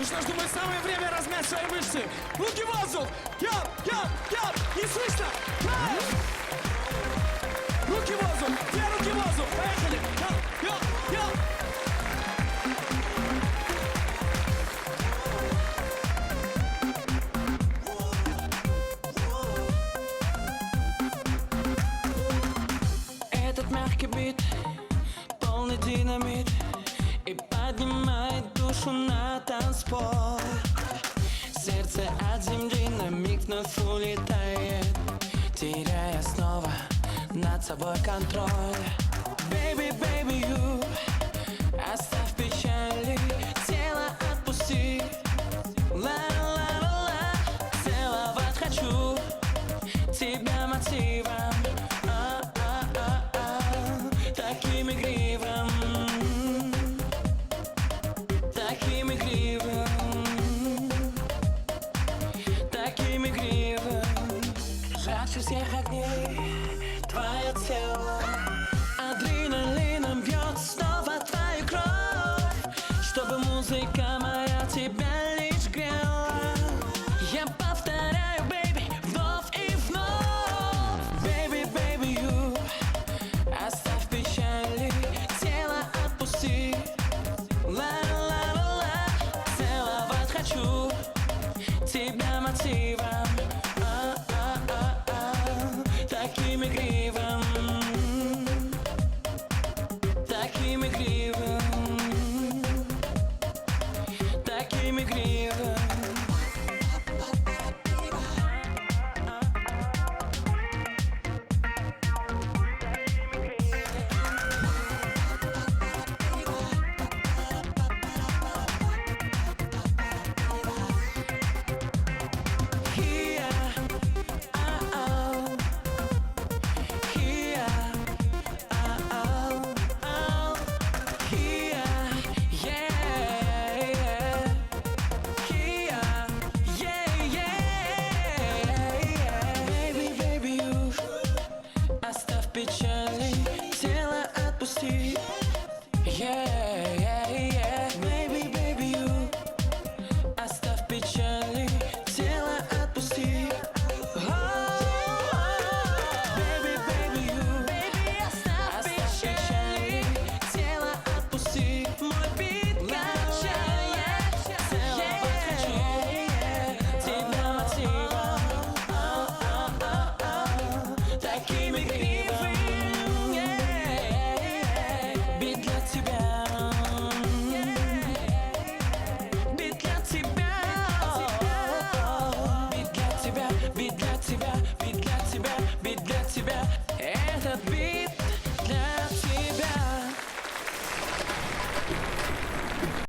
что ж, думаю, самое время размять свои мышцы. Руки в воздух! Не слышно! Руки в воздух! Две руки в воздух! Поехали! Этот мягкий бит, полный динамит, и поднимает душу на танцпол. Сердце от земли на миг вновь улетает, теряя снова над собой контроль. Baby, baby, you, оставь печали, тело отпусти. Ла-ла-ла-ла, целовать хочу тебя мотивом, таким игривым, таким игривым, таким игривым. Жарче всех огней твое тело, адреналином бьет снова твою кровь, чтобы музыка моя тебя лишь грела. Я повторяю, baby, вновь и вновь. Baby, baby, you, оставь печали, тело отпусти. Ла-ла-ла-ла, целовать хочу тебя мотивом, таким игривым, таким игривым, таким игривым. Печали, тело отпусти. Baby, baby, you, оставь печали, тело отпусти. Baby, baby, you, оставь печали, тело отпусти.